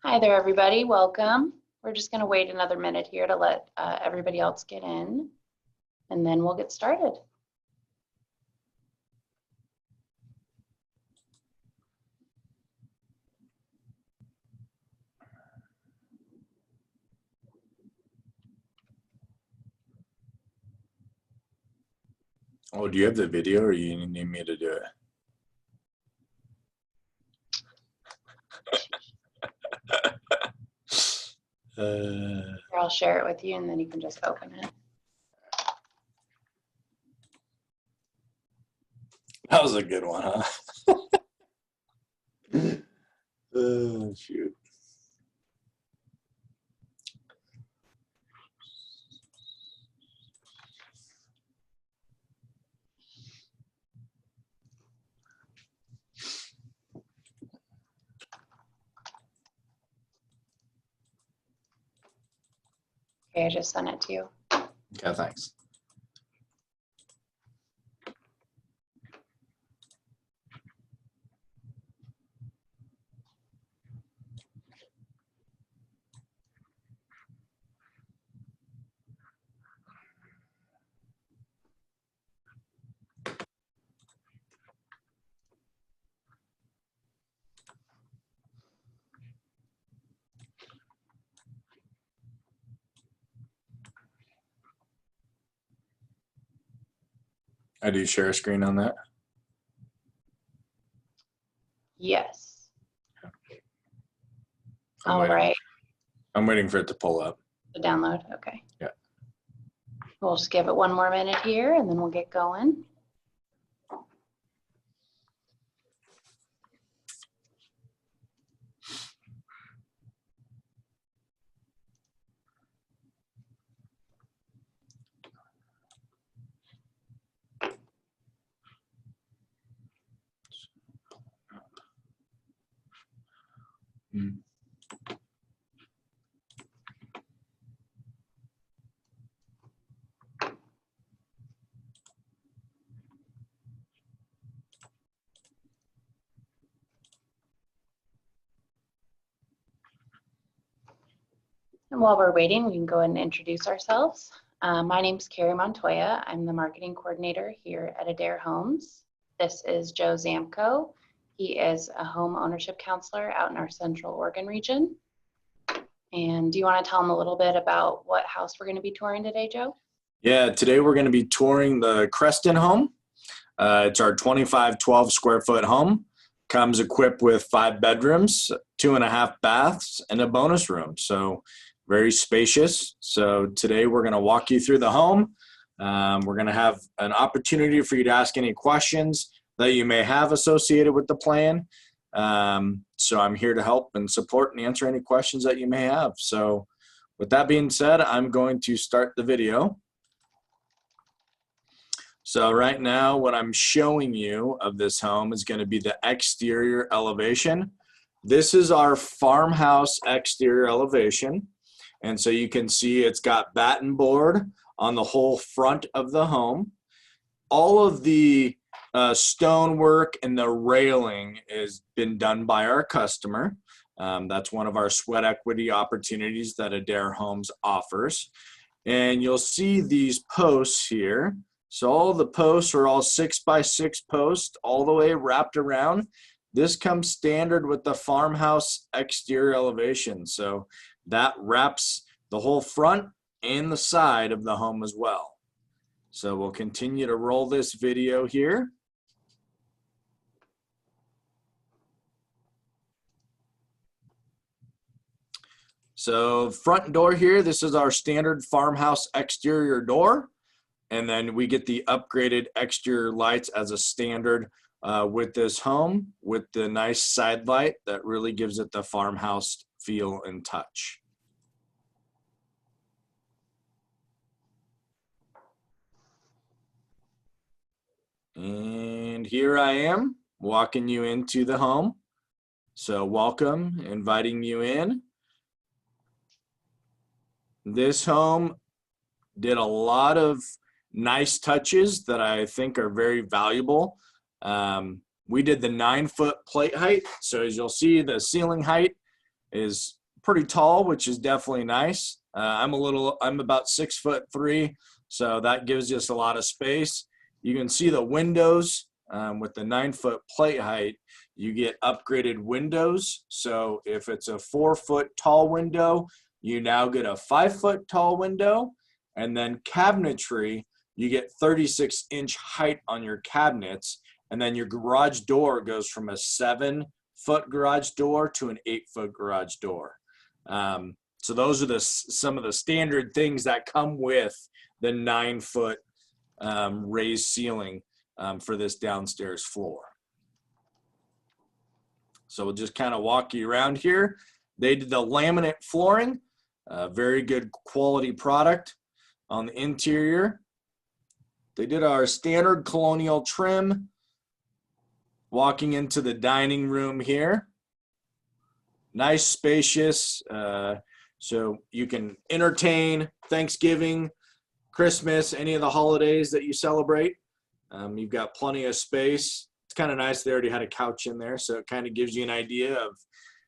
Hi there, everybody. Welcome. We're just going to wait another minute here to let everybody else get in, and then we'll get started. Oh, do you have the video or you need me to do it? Here, I'll share it with you and then you can just open it. That was a good one, huh? Oh, shoot. Okay, I just sent it to you. Okay, thanks. I do share a screen on that. Yes. All right. I'm waiting for it to pull up. The download. Okay. Yeah. We'll just give it one more minute here and then we'll get going. And while we're waiting, we can go ahead and introduce ourselves. My name is Carrie Montoya. I'm the marketing coordinator here at Adair Homes. This is Joe Zamko. He is a home ownership counselor out in our Central Oregon region. And do you want to tell them a little bit about what house we're going to be touring today, Joe? Yeah, today we're going to be touring the Creston home. It's our 2512 square foot home. Comes equipped with 5 bedrooms, 2.5 baths, and a bonus room. So very spacious. So today we're going to walk you through the home. We're going to have an opportunity for you to ask any questions that you may have associated with the plan. So I'm here to help and support and answer any questions that you may have. So with that being said, I'm going to start the video. So right now, what I'm showing you of this home is going to be the exterior elevation. This is our farmhouse exterior elevation. And so you can see it's got batten board on the whole front of the home. All of the stonework and the railing has been done by our customer. That's one of our sweat equity opportunities that Adair Homes offers. And you'll see these posts here. So all the posts are all 6x6 posts all the way wrapped around. This comes standard with the farmhouse exterior elevation. So that wraps the whole front and the side of the home as well. So we'll continue to roll this video here. So front door here, this is our standard farmhouse exterior door. And then we get the upgraded exterior lights as a standard with this home with the nice side light that really gives it the farmhouse feel and touch. And here I am walking you into the home. So welcome, inviting you in. This home did a lot of nice touches that I think are very valuable. We did the 9-foot plate height. So as you'll see, the ceiling height is pretty tall, which is definitely nice. I'm about 6'3", so that gives us a lot of space. You can see the windows with the 9-foot plate height. You get upgraded windows. So if it's a 4-foot tall window, you now get a 5-foot tall window. And then cabinetry, you get 36-inch height on your cabinets. And then your garage door goes from a 7-foot garage door to an 8-foot garage door. So those are some of the standard things that come with the 9-foot raised ceiling for this downstairs floor. So we'll just kind of walk you around here. They did the laminate flooring, very good quality product on the interior. They did our standard colonial trim. Walking into the dining room here. Nice, spacious, so you can entertain Thanksgiving, Christmas, any of the holidays that you celebrate. You've got plenty of space. It's kind of nice they already had a couch in there, so it kind of gives you an idea of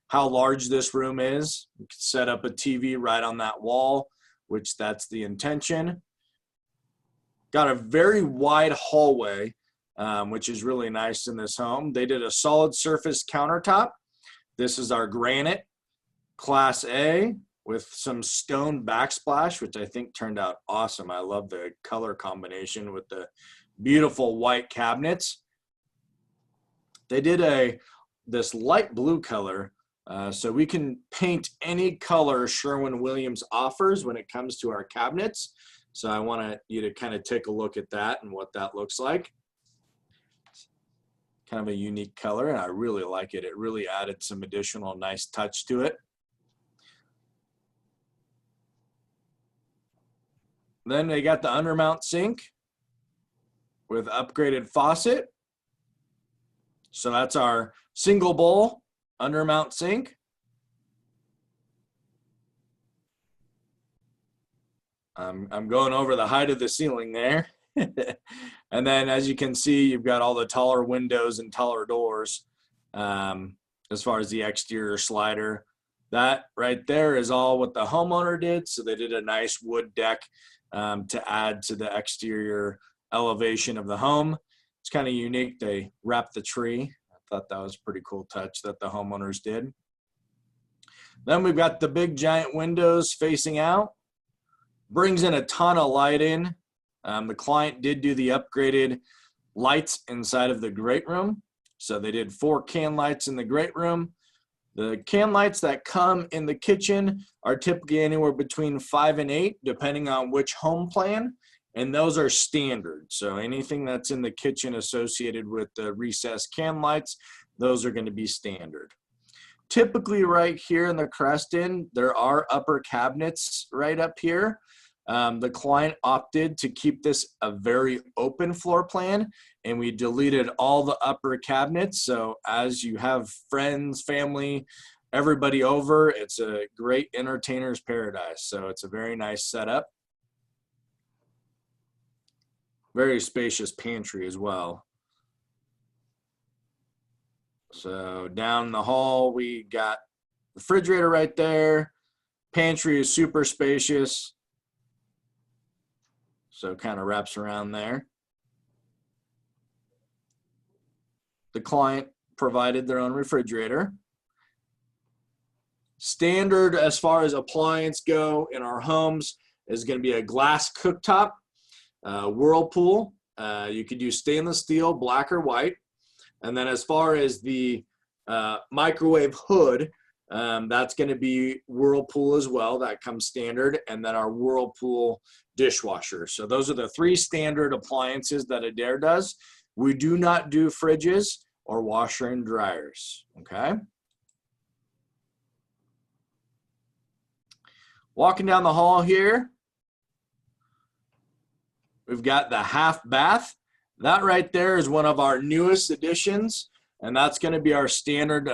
how large this room is. You can set up a TV right on that wall, which that's the intention. Got a very wide hallway, which is really nice in this home. They did a solid surface countertop. This is our granite Class A with some stone backsplash, which I think turned out awesome. I love the color combination with the beautiful white cabinets. They did this light blue color, so we can paint any color Sherwin-Williams offers when it comes to our cabinets. So I want you to kind of take a look at that and what that looks like. Kind of a unique color, and I really like it. It really added some additional nice touch to it. Then they got the undermount sink with upgraded faucet. So that's our single bowl undermount sink. I'm going over the height of the ceiling there. And then as you can see, you've got all the taller windows and taller doors as far as the exterior slider. That right there is all what the homeowner did. So they did a nice wood deck to add to the exterior elevation of the home. It's kind of unique. They wrapped the tree. I thought that was a pretty cool touch that the homeowners did. Then we've got the big giant windows facing out. Brings in a ton of light in. The client did do the upgraded lights inside of the great room. So they did 4 can lights in the great room. The can lights that come in the kitchen are typically anywhere between 5 and 8, depending on which home plan. And those are standard. So anything that's in the kitchen associated with the recessed can lights, those are going to be standard. Typically right here in the Creston, there are upper cabinets right up here. The client opted to keep this a very open floor plan, and we deleted all the upper cabinets. So as you have friends, family, everybody over, it's a great entertainer's paradise. So it's a very nice setup. Very spacious pantry as well. So down the hall, we got the refrigerator right there. Pantry is super spacious. So kind of wraps around there. The client provided their own refrigerator. Standard as far as appliance go in our homes is going to be a glass cooktop, Whirlpool. You could use stainless steel, black or white. And then as far as the microwave hood, that's going to be Whirlpool as well. That comes standard. And then our Whirlpool dishwasher. So those are the 3 standard appliances that Adair does. We do not do fridges or washer and dryers. Okay. Walking down the hall here, we've got the half bath. That right there is one of our newest additions, and that's going to be our standard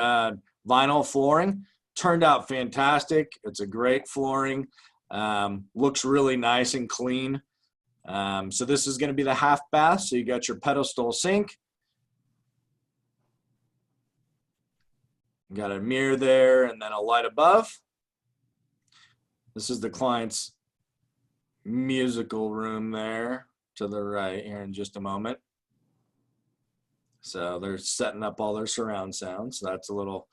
vinyl flooring. Turned out fantastic. It's a great flooring. Looks really nice and clean. So this is going to be the half bath. So you got your pedestal sink. Got a mirror there and then a light above. This is the client's musical room there to the right here in just a moment. So they're setting up all their surround sound. So that's a little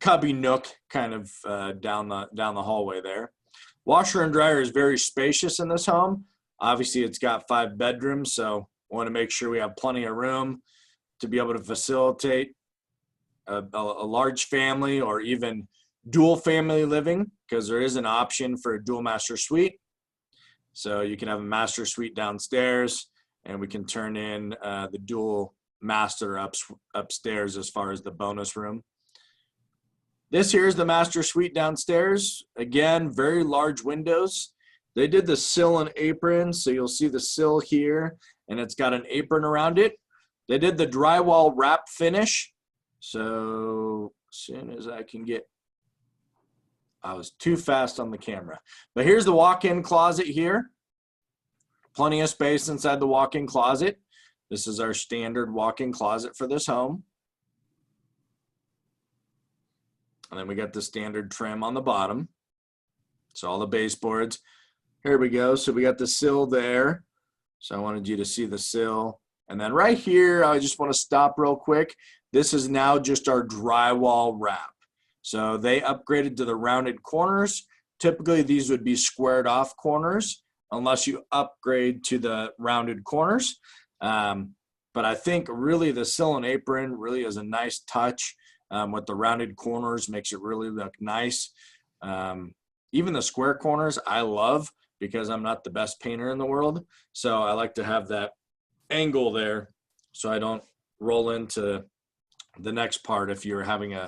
cubby nook kind of down the hallway there. Washer and dryer is very spacious in this home. Obviously, it's got 5 bedrooms, so we want to make sure we have plenty of room to be able to facilitate a large family or even dual family living, because there is an option for a dual master suite. So you can have a master suite downstairs, and we can turn in the dual master upstairs as far as the bonus room. This here is the master suite downstairs. Again, very large windows. They did the sill and apron, so you'll see the sill here, and it's got an apron around it. They did the drywall wrap finish. So as soon as I can get, I was too fast on the camera. But here's the walk-in closet here. Plenty of space inside the walk-in closet. This is our standard walk-in closet for this home. And then we got the standard trim on the bottom. So all the baseboards. Here we go. So we got the sill there. So I wanted you to see the sill. And then right here, I just want to stop real quick. This is now just our drywall wrap. So they upgraded to the rounded corners. Typically, these would be squared off corners unless you upgrade to the rounded corners. But I think really the sill and apron really is a nice touch. With the rounded corners, makes it really look nice. Even the square corners I love, because I'm not the best painter in the world. So I like to have that angle there so I don't roll into the next part if you're having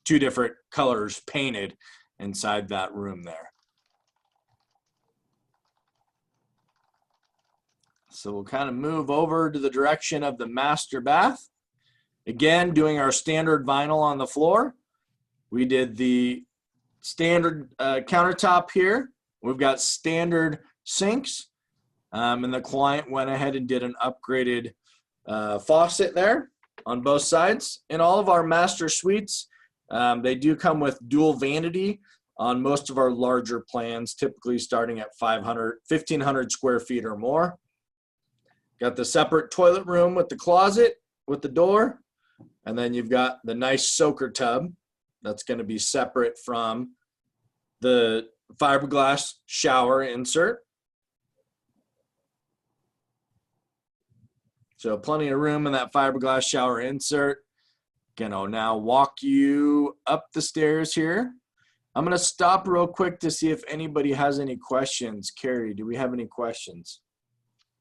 2 different colors painted inside that room there. So we'll kind of move over to the direction of the master bath. Again, doing our standard vinyl on the floor. We did the standard countertop here. We've got standard sinks. And the client went ahead and did an upgraded faucet there on both sides. In all of our master suites, they do come with dual vanity on most of our larger plans, typically starting at 1,500 square feet or more. Got the separate toilet room with the closet, with the door. And then you've got the nice soaker tub that's going to be separate from the fiberglass shower insert. So plenty of room in that fiberglass shower insert. Gonna now walk you up the stairs here. I'm gonna stop real quick to see if anybody has any questions. Carrie, do we have any questions?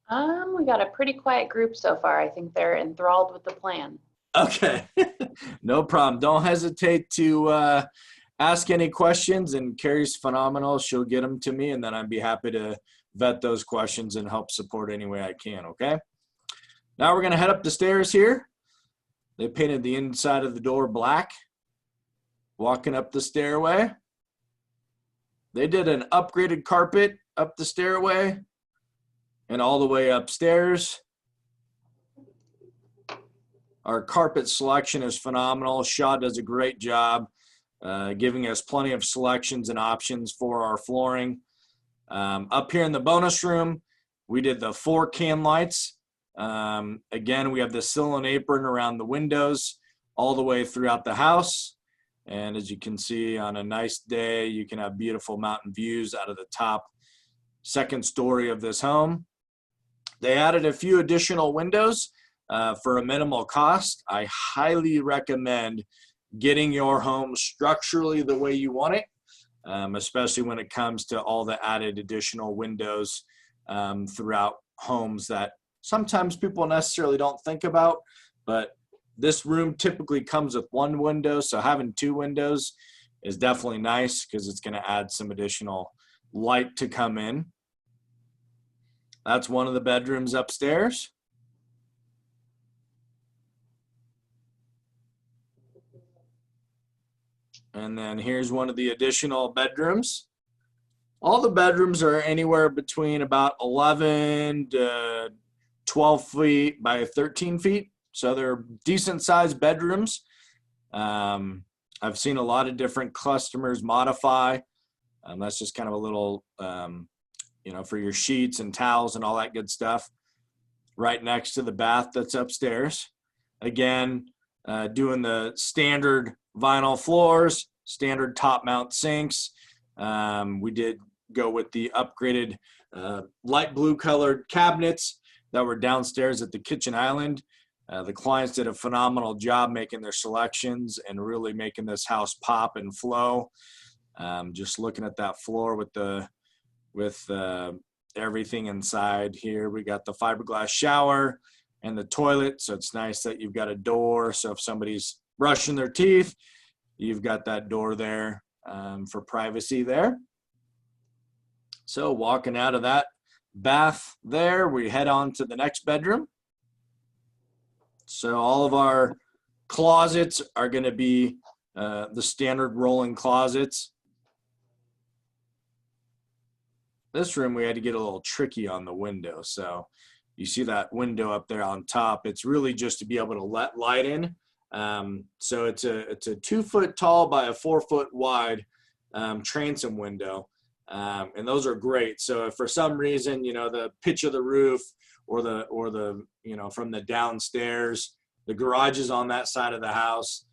We got a pretty quiet group so far. I think they're enthralled with the plan. Okay, no problem. Don't hesitate to ask any questions, and Carrie's phenomenal. She'll get them to me, and then I'd be happy to vet those questions and help support any way I can, okay? Now we're gonna head up the stairs here. They painted the inside of the door black. Walking up the stairway. They did an upgraded carpet up the stairway and all the way upstairs. Our carpet selection is phenomenal. Shaw does a great job giving us plenty of selections and options for our flooring. Up here in the bonus room, we did the 4 can lights. Again, we have the sill and apron around the windows all the way throughout the house. And as you can see, on a nice day, you can have beautiful mountain views out of the top 2nd story of this home. They added a few additional windows for a minimal cost. I highly recommend getting your home structurally the way you want it, especially when it comes to all the added additional windows throughout homes that sometimes people necessarily don't think about. But this room typically comes with 1 window, so having 2 windows is definitely nice because it's going to add some additional light to come in. That's one of the bedrooms upstairs. And then here's one of the additional bedrooms. All the bedrooms are anywhere between about 11 to 12 feet by 13 feet. So they're decent sized bedrooms. I've seen a lot of different customers modify. That's just kind of a little, you know, for your sheets and towels and all that good stuff. Right next to the bath that's upstairs. Again, doing the standard vinyl floors, standard top mount sinks. We did go with the upgraded light blue colored cabinets that were downstairs at the kitchen island. The clients did a phenomenal job making their selections and really making this house pop and flow. Just looking at that floor with everything inside here. We got the fiberglass shower and the toilet, so it's nice that you've got a door. So if somebody's brushing their teeth, you've got that door there for privacy there. So walking out of that bath there, we head on to the next bedroom. So all of our closets are going to be the standard rolling closets. This room, we had to get a little tricky on the window. So you see that window up there on top. It's really just to be able to let light in. So it's a 2 foot tall by a 4 foot wide transom window. And those are great. So if for some reason, you know, the pitch of the roof or the, you know, from the downstairs, the garage is on that side of the house.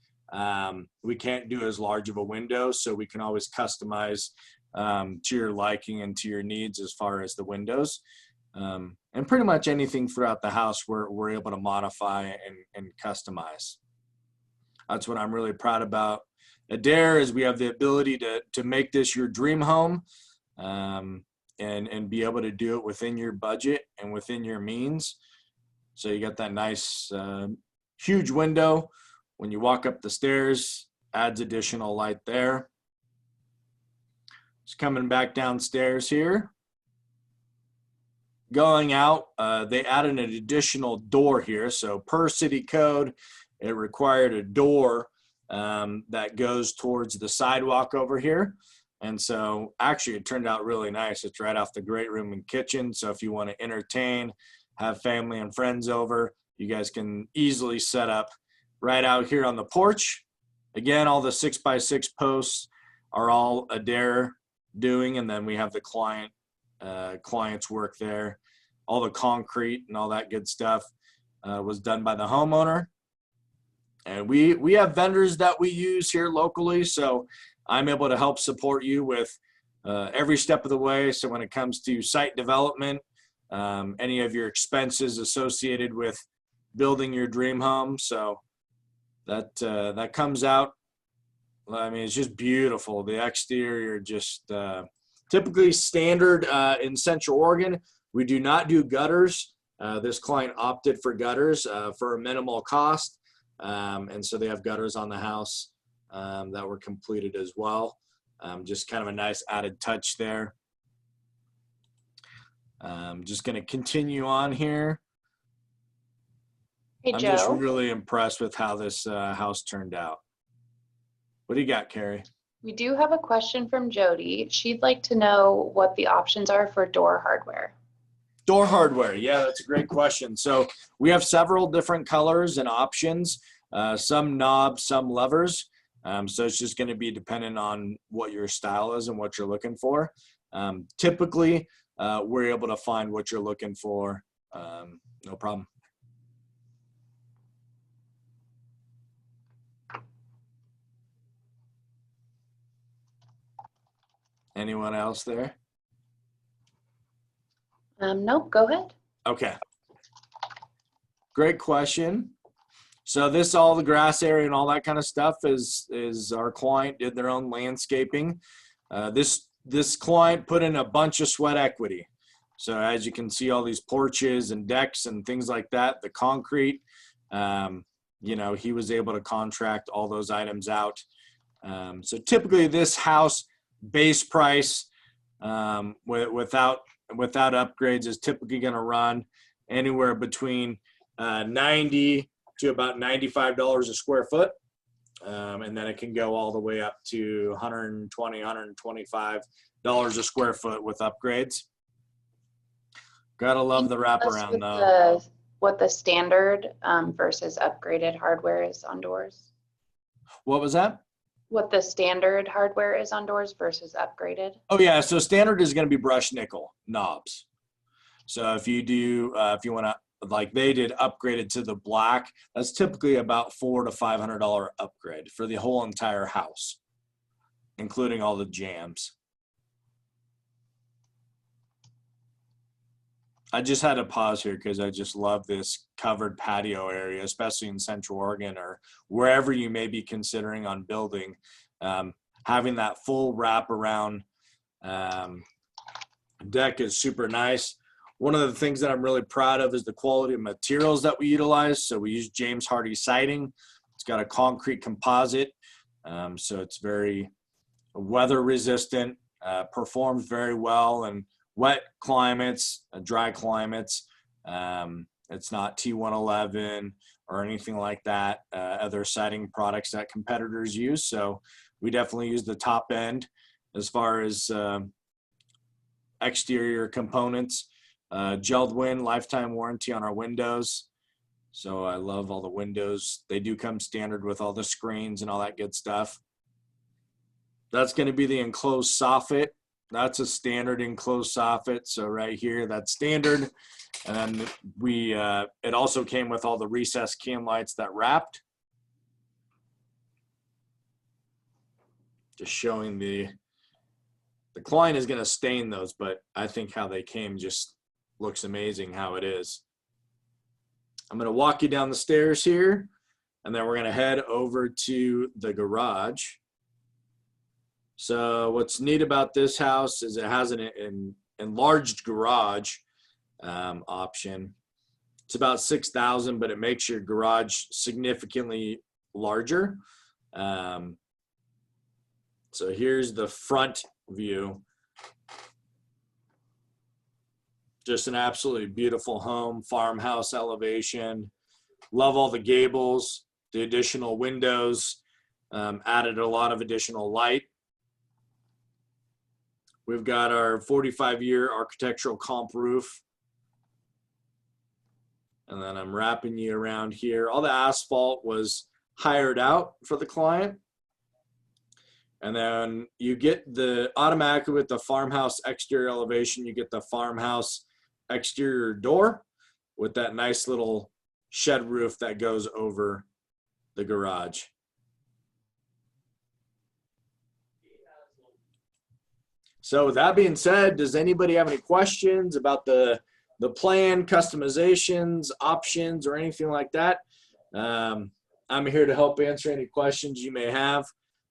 We can't do as large of a window, so we can always customize to your liking and to your needs as far as the windows. And pretty much anything throughout the house we're able to modify and customize. That's what I'm really proud about Adair, is we have the ability to make this your dream home, and be able to do it within your budget and within your means. So you got that nice huge window when you walk up the stairs, adds additional light there. Just coming back downstairs here. Going out, they added an additional door here. So per city code, it required a door that goes towards the sidewalk over here. And so actually it turned out really nice. It's right off the great room and kitchen. So if you want to entertain, have family and friends over, you guys can easily set up right out here on the porch. Again, all the 6x6 posts are all Adair doing, and then we have the client's work there. All the concrete and all that good stuff was done by the homeowner. And we have vendors that we use here locally, so I'm able to help support you with every step of the way. So when it comes to site development, any of your expenses associated with building your dream home, so that comes out. I mean, it's just beautiful. The exterior, just typically standard in Central Oregon. We do not do gutters. This client opted for gutters for a minimal cost. And so they have gutters on the house that were completed as well. Just kind of a nice added touch there. Just going to continue on here. Hey, I'm Joe. just really impressed with how this house turned out. What do you got, Carrie? We do have a question from Jody. She'd like to know what the options are for door hardware. Door hardware. Yeah, that's a great question. So we have several different colors and options, some knobs, some levers. So it's just going to be dependent on what your style is and what you're looking for. Typically, we're able to find what you're looking for. No problem. Anyone else there? Nope, go ahead. Okay. Great question. So this, all the grass area and all that kind of stuff is our client did their own landscaping. This client put in a bunch of sweat equity. So as you can see, all these porches and decks and things like that, the concrete, you know, he was able to contract all those items out. So typically this house base price without upgrades is typically going to run anywhere between $90 to about $95 a square foot. And then it can go all the way up to $120, $125 a square foot with upgrades. Gotta love the wraparound though. What the standard versus upgraded hardware is on doors? What was that? what the standard hardware is on doors versus upgraded? Oh yeah, so standard is going to be brushed nickel knobs. So if you do, if you want to, like they did, upgraded to the black, that's typically about $400 to $500 upgrade for the whole entire house, including all the jams. I just had to pause here because I just love this covered patio area, especially in Central Oregon or wherever you may be considering on building. Having that full wraparound deck is super nice. One of the things that I'm really proud of is the quality of materials that we utilize. So we use James Hardie siding. It's got a concrete composite, so it's very weather resistant, performs very well in wet climates, dry climates. It's not T111 or anything like that, other siding products that competitors use. So we definitely use the top end as far as exterior components. Gelled-Win lifetime warranty on our windows. So I love all the windows. They do come standard with all the screens and all that good stuff. That's going to be the enclosed soffit. That's a standard enclosed soffit. So right here, that's standard. And then we, it also came with all the recessed can lights that wrapped. Just showing the client is going to stain those, but I think how they came just looks amazing how it is. I'm going to walk you down the stairs here, and then we're going to head over to the garage. So what's neat about this house is it has an enlarged garage option. It's about $6,000, but it makes your garage significantly larger. So here's the front view. Just an absolutely beautiful home, farmhouse elevation. Love all the gables, the additional windows, added a lot of additional light. We've got our 45-year architectural comp roof. And then I'm wrapping you around here. All the asphalt was hired out for the client. And then you get the automatically with the farmhouse exterior elevation, you get the farmhouse exterior door with that nice little shed roof that goes over the garage. So with that being said, does anybody have any questions about the plan, customizations, options, or anything like that? I'm here to help answer any questions you may have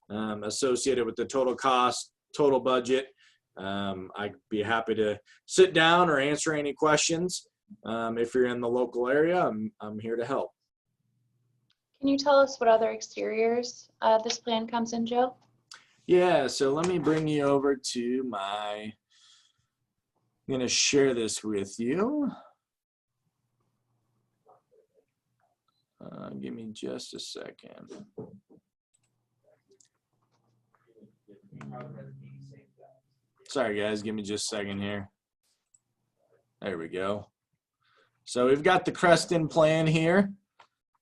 associated with the total cost, total budget. I'd be happy to sit down or answer any questions. If you're in the local area, I'm here to help. Can you tell us what other exteriors this plan comes in, Joe? Yeah, so let me bring you over to I'm going to share this with you. Give me just a second. Sorry guys, give me just a second here. There we go. So we've got the Creston Plan here.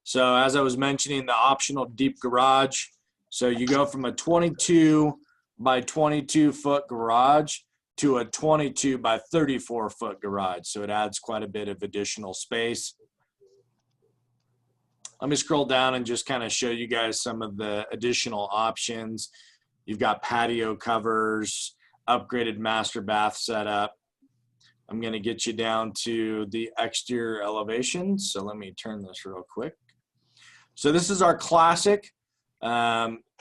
So as I was mentioning, the optional deep garage. So you go from a 22 by 22 foot garage to a 22 by 34 foot garage. So it adds quite a bit of additional space. Let me scroll down and just kind of show you guys some of the additional options. You've got patio covers, upgraded master bath setup. I'm going to get you down to the exterior elevation. So let me turn this real quick. So this is our classic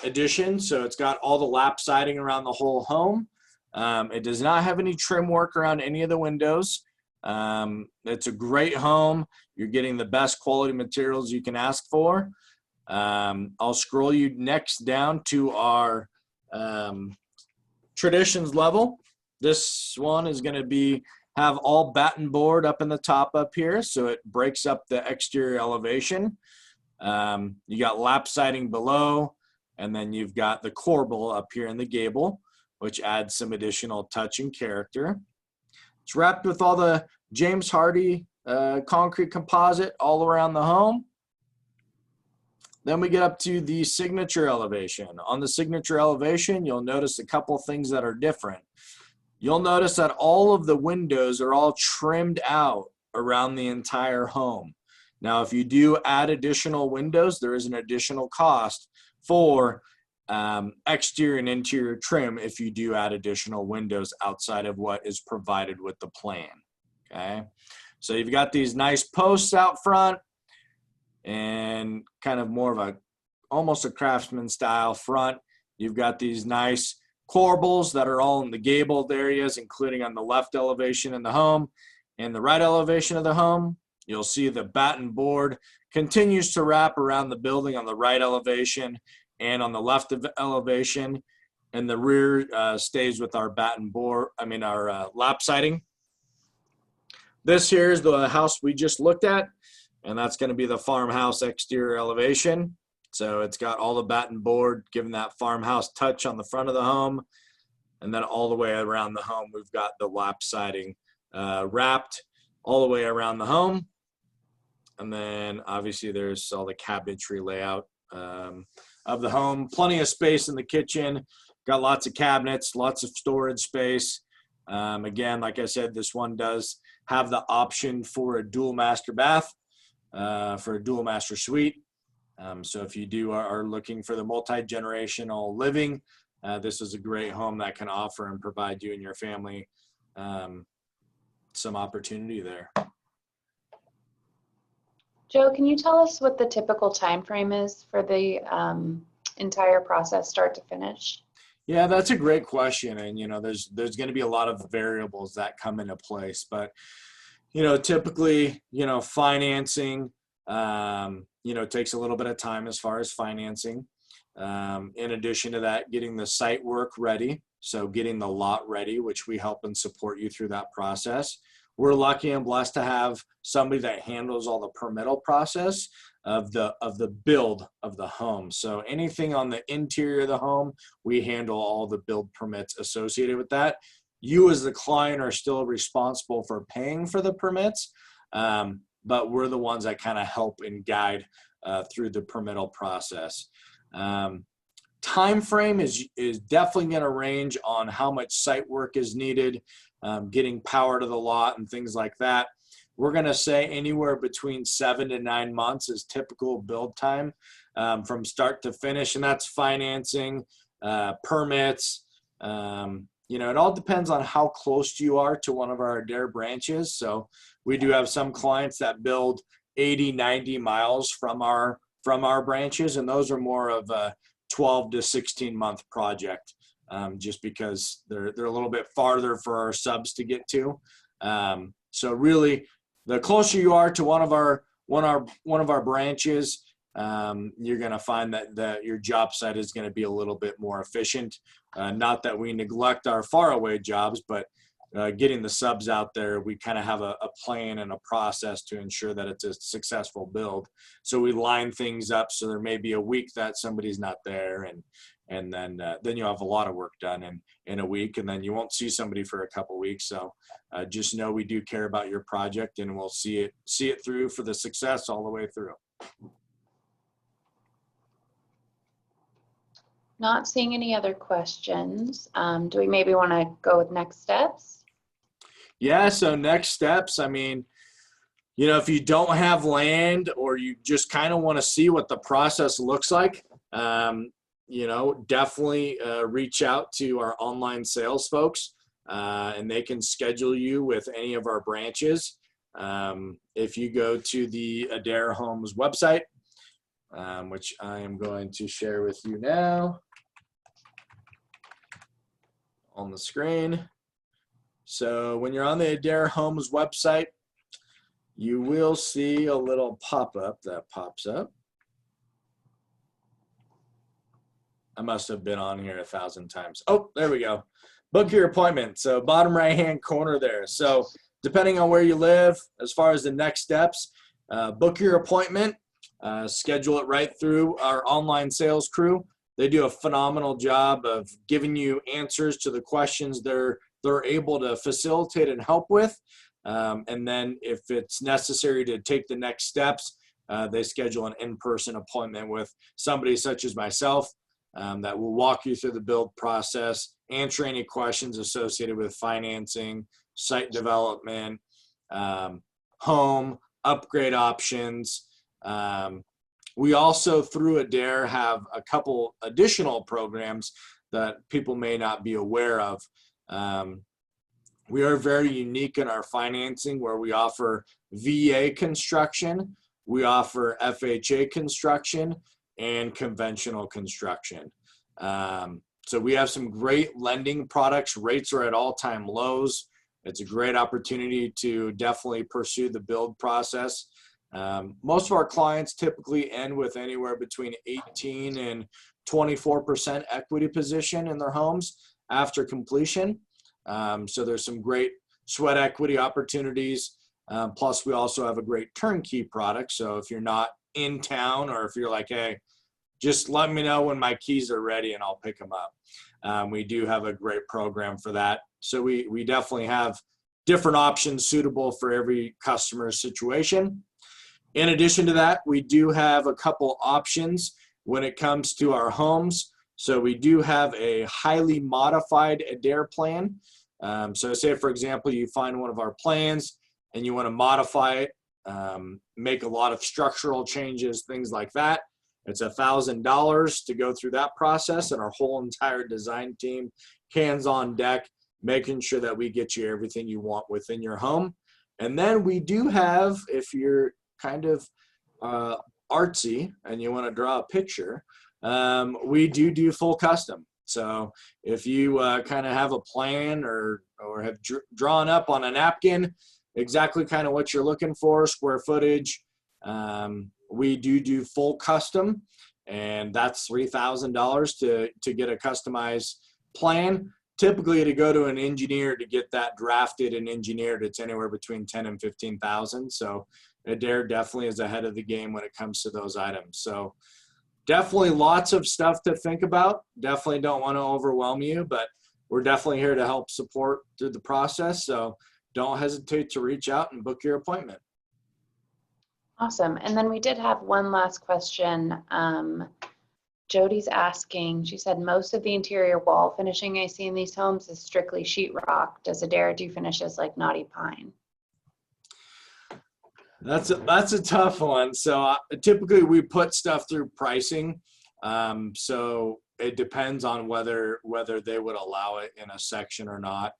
edition. So it's got all the lap siding around the whole home. It does not have any trim work around any of the windows. It's a great home. You're getting the best quality materials you can ask for. I'll scroll you next down to our traditions level. This one is going to have all batten board up in the top up here, so it breaks up the exterior elevation. You got lap siding below, and then you've got the corbel up here in the gable, which adds some additional touch and character. It's wrapped with all the James Hardie concrete composite all around the home. Then we get up to the signature elevation. On the signature elevation, you'll notice a couple things that are different. You'll notice that all of the windows are all trimmed out around the entire home. Now, if you do add additional windows, there is an additional cost for exterior and interior trim if you do add additional windows outside of what is provided with the plan. Okay, so you've got these nice posts out front and kind of more of a almost a craftsman style front. You've got these nice corbels that are all in the gabled areas, including on the left elevation in the home and the right elevation of the home. You'll see the batten board continues to wrap around the building on the right elevation and on the left elevation, and the rear stays with our batten board, our lap siding. This here is the house we just looked at, and that's going to be the farmhouse exterior elevation. So it's got all the batten board, giving that farmhouse touch on the front of the home, and then all the way around the home, we've got the lap siding wrapped all the way around the home. And then obviously there's all the cabinetry layout of the home. Plenty of space in the kitchen. Got lots of cabinets, lots of storage space. Again, like I said, this one does have the option for a dual master bath, for a dual master suite. So if you are looking for the multi-generational living, this is a great home that can offer and provide you and your family some opportunity there. Joe, can you tell us what the typical time frame is for the entire process, start to finish? Yeah, that's a great question. And, there's going to be a lot of variables that come into place. But, typically, financing, takes a little bit of time as far as financing. In addition to that, getting the site work ready. So getting the lot ready, which we help and support you through that process. We're lucky and blessed to have somebody that handles all the permittal process of the build of the home. So anything on the interior of the home, we handle all the build permits associated with that. You as the client are still responsible for paying for the permits, but we're the ones that kind of help and guide through the permittal process. Time frame is definitely going to range on how much site work is needed, getting power to the lot and things like that. We're going to say anywhere between 7 to 9 months is typical build time from start to finish, and that's financing, permits. It all depends on how close you are to one of our Adair branches. So we do have some clients that build 80, 90 miles from our branches, and those are more of a 12 to 16 month project, just because they're a little bit farther for our subs to get to. So really, the closer you are to one of our branches, you're going to find that your job site is going to be a little bit more efficient. Not that we neglect our faraway jobs, but getting the subs out there, we kind of have a plan and a process to ensure that it's a successful build. So we line things up so there may be a week that somebody's not there, and then you'll have a lot of work done in a week, and then you won't see somebody for a couple weeks. So just know we do care about your project, and we'll see it through for the success all the way through. Not seeing any other questions. Do we maybe want to go with next steps? Yeah, so next steps, if you don't have land or you just kind of want to see what the process looks like, definitely reach out to our online sales folks, and they can schedule you with any of our branches. If you go to the Adair Homes website, which I am going to share with you now on the screen. So when you're on the Adair Homes website, you will see a little pop-up that pops up. I must have been on here 1,000 times. Oh, there we go. Book your appointment. So bottom right-hand corner there. So depending on where you live, as far as the next steps, book your appointment, schedule it right through our online sales crew. They do a phenomenal job of giving you answers to the questions they're able to facilitate and help with. And then if it's necessary to take the next steps, they schedule an in-person appointment with somebody such as myself that will walk you through the build process, answer any questions associated with financing, site development, home, upgrade options. We also, through Adair, have a couple additional programs that people may not be aware of. We are very unique in our financing, where we offer VA construction, we offer FHA construction, and conventional construction. So we have some great lending products. Rates are at all-time lows. It's a great opportunity to definitely pursue the build process. Most of our clients typically end with anywhere between 18 and 24% equity position in their homes after completion. So there's some great sweat equity opportunities. Plus, we also have a great turnkey product. So if you're not in town, or if you're like, hey, just let me know when my keys are ready and I'll pick them up. We do have a great program for that. So we definitely have different options suitable for every customer's situation. In addition to that, we do have a couple options when it comes to our homes. So we do have a highly modified Adair plan. So say, for example, you find one of our plans and you want to modify it, make a lot of structural changes, things like that. It's $1,000 to go through that process, and our whole entire design team, hands on deck, making sure that we get you everything you want within your home. And then we do have, if you're kind of artsy and you want to draw a picture, we do full custom. So if you kind of have a plan or have drawn up on a napkin exactly kind of what you're looking for, square footage, we do full custom, and that's $3,000 to get a customized plan. Typically, to go to an engineer to get that drafted and engineered, it's anywhere between $10,000 and $15,000. So Adair definitely is ahead of the game when it comes to those items. So definitely lots of stuff to think about. Definitely don't want to overwhelm you, but we're definitely here to help support through the process. So don't hesitate to reach out and book your appointment. Awesome. And then we did have one last question. Jody's asking, she said, most of the interior wall finishing I see in these homes is strictly sheetrock. Does Adair do finishes like knotty pine? That's a tough one. So typically we put stuff through pricing. So it depends on whether they would allow it in a section or not.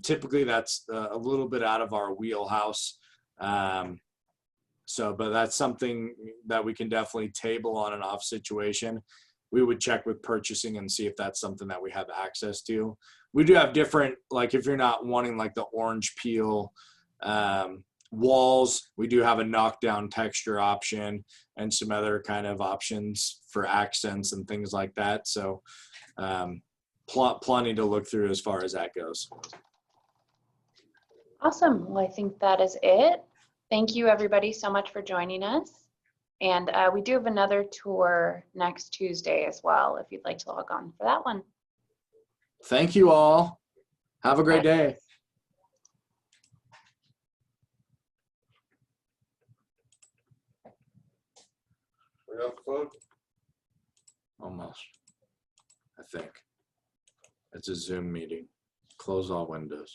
Typically that's a little bit out of our wheelhouse. But that's something that we can definitely table on an off situation. We would check with purchasing and see if that's something that we have access to. We do have different, like if you're not wanting like the orange peel walls, we do have a knockdown texture option and some other kind of options for accents and things like that. So plenty to look through as far as that goes. Awesome. Well, I think that is it. Thank you everybody so much for joining us. And we do have another tour next Tuesday as well, if you'd like to log on for that one. Thank you all. Have a great day. We have to vote? Almost. I think. It's a Zoom meeting. Close all windows.